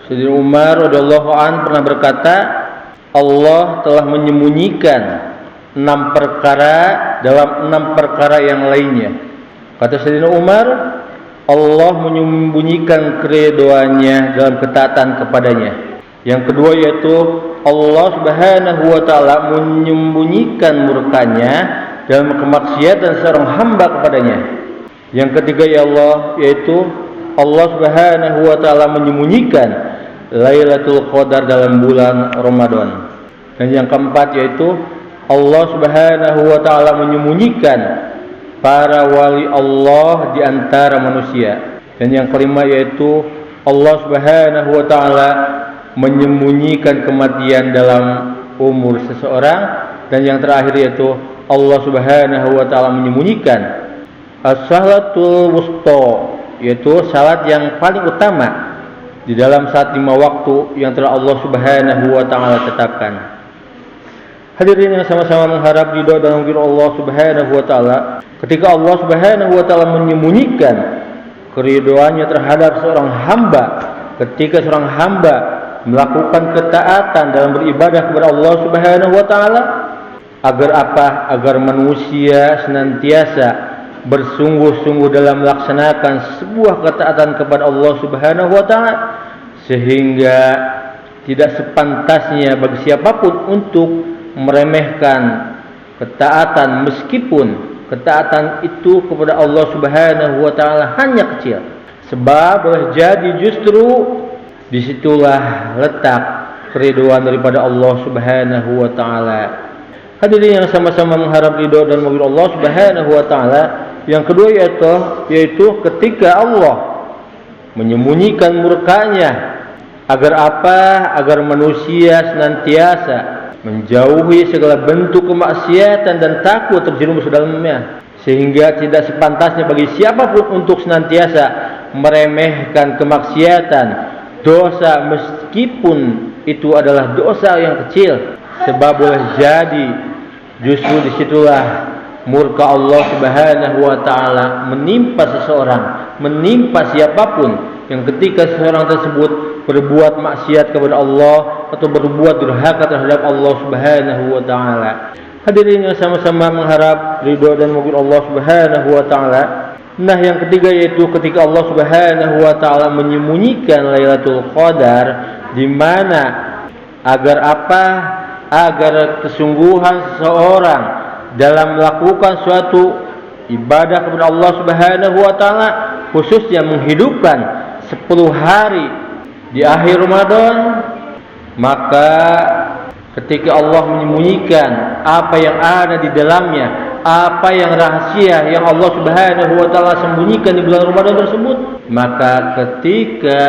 Sayyidina Umar radhiyallahu an pernah berkata, Allah telah menyembunyikan 6 perkara dalam 6 perkara yang lainnya. Kata Sayyidina Umar, Allah menyembunyikan keriduannya dalam ketaatan kepadanya. Yang kedua yaitu Allah Subhanahu wa taala menyembunyikan murkanya dalam kemaksiatan seorang hamba kepadanya. Yang ketiga ya Allah yaitu Allah Subhanahu wa taala menyembunyikan Lailatul Qadar dalam bulan Ramadan. Dan yang keempat yaitu Allah Subhanahu wa taala menyembunyikan para wali Allah di antara manusia. Dan yang kelima yaitu Allah Subhanahu wa taala menyembunyikan kematian dalam umur seseorang. Dan yang terakhir yaitu Allah Subhanahu wa taala menyembunyikan as-salatul wusta, yaitu salat yang paling utama di dalam saat 5 waktu yang telah Allah Subhanahu wa taala tetapkan. Hadirin yang sama-sama mengharap ridha dan ridha Allah Subhanahu wa taala, ketika Allah Subhanahu wa taala menyembunyikan keridhaannya terhadap seorang hamba, ketika seorang hamba melakukan ketaatan dalam beribadah kepada Allah Subhanahu wa taala, agar apa? Agar manusia senantiasa bersungguh-sungguh dalam melaksanakan sebuah ketaatan kepada Allah Subhanahu wa taala, sehingga tidak sepantasnya bagi siapapun untuk meremehkan ketaatan, meskipun ketaatan itu kepada Allah Subhanahu wa taala hanya kecil. Sebab boleh jadi justru disitulah letak keriduan daripada Allah Subhanahu wa taala. Hadirin yang sama-sama mengharap ridho dan meridho Allah Subhanahu wa taala. Yang kedua yaitu ketika Allah menyembunyikan murkanya, agar apa? Agar manusia senantiasa menjauhi segala bentuk kemaksiatan dan takut terjerumus dalamnya, sehingga tidak sepantasnya bagi siapapun untuk senantiasa meremehkan kemaksiatan, dosa, meskipun itu adalah dosa yang kecil. Sebab boleh jadi justru disitulah murka Allah Subhanahu wa taala menimpa seseorang, menimpa siapapun yang ketika seseorang tersebut berbuat maksiat kepada Allah atau berbuat durhaka terhadap Allah Subhanahu wa taala. Hadirin yang sama-sama mengharap ridha dan moga Allah Subhanahu wa taala. Nah, yang ketiga yaitu ketika Allah Subhanahu wa taala menyembunyikan Lailatul Qadar, di mana agar apa? Agar kesungguhan seseorang dalam melakukan suatu ibadah kepada Allah Subhanahu wa taala, khususnya menghidupkan 10 hari di akhir Ramadan, maka ketika Allah menyembunyikan apa yang ada di dalamnya, apa yang rahasia yang Allah Subhanahu wa taala sembunyikan di bulan Ramadan tersebut, maka ketika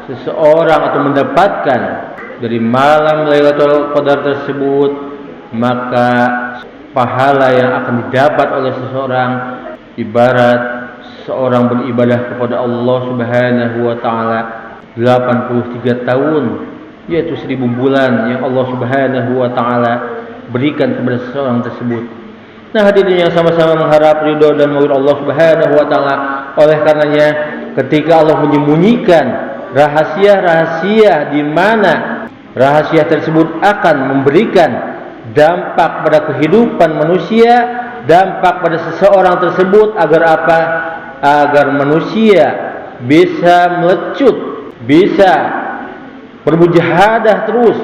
seseorang atau mendapatkan dari malam Lailatul Qadar tersebut, maka pahala yang akan didapat oleh seseorang ibarat seorang beribadah kepada Allah Subhanahu wa taala 83 tahun, yaitu 1000 bulan yang Allah Subhanahu wa taala berikan kepada seseorang tersebut. Nah, hadirin yang sama-sama mengharap ridho dan maghfirah Allah Subhanahu wa taala, oleh karenanya ketika Allah menyembunyikan rahasia-rahasia di mana rahasia tersebut akan memberikan dampak pada kehidupan manusia, dampak pada seseorang tersebut, agar apa? Agar manusia bisa melecut, bisa bermujahadah terus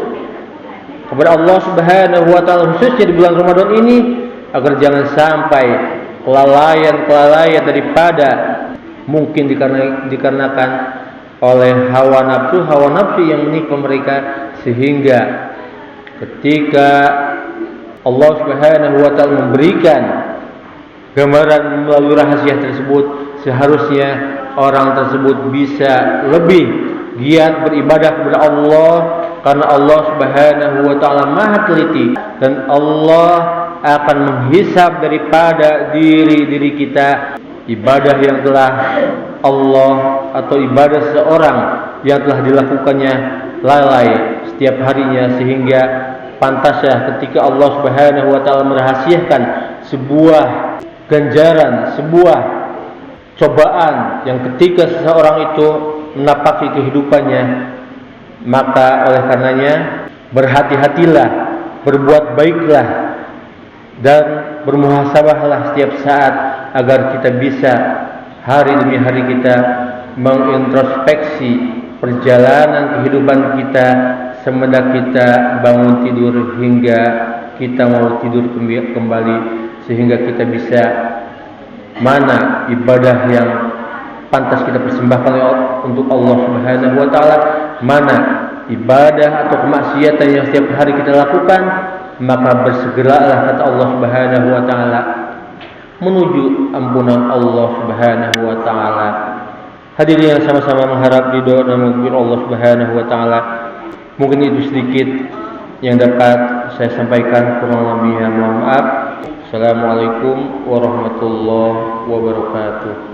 kepada Allah Subhanahu wa taala, khususnya di bulan Ramadan ini, agar jangan sampai kelalaian daripada mungkin dikarenakan oleh hawa nafsu yang menimpa mereka, sehingga ketika Allah Subhanahu wa taala memberikan gambaran melalui rahasia tersebut, seharusnya orang tersebut bisa lebih giat beribadah kepada Allah, karena Allah Subhanahu wa taala Maha teliti dan Allah akan menghisab daripada diri kita ibadah yang telah Allah atau ibadah seseorang yang telah dilakukannya lalai setiap harinya, sehingga pantasnya ketika Allah Subhanahu wa taala merahasiakan sebuah ganjaran, sebuah cobaan yang ketika seseorang itu menapaki kehidupannya, Maka oleh karenanya berhati-hatilah, berbuat baiklah, dan bermuhasabahlah setiap saat agar kita bisa hari demi hari kita mengintrospeksi perjalanan kehidupan kita semenjak kita bangun tidur hingga kita mau tidur kembali, sehingga kita bisa mana ibadah yang pantas kita persembahkan untuk Allah Subhanahu wa taala, mana ibadah atau kemaksiatan yang setiap hari kita lakukan. Maka bersegeralah, kata Allah Subhanahu wa taala, menuju ampunan Allah Subhanahu wa taala. Hadirin yang sama-sama mengharap ridho dan maghfirah Allah Subhanahu wa taala. Mungkin itu sedikit yang dapat saya sampaikan, kurang lebihnya mohon maaf. Assalamualaikum warahmatullahi wabarakatuh.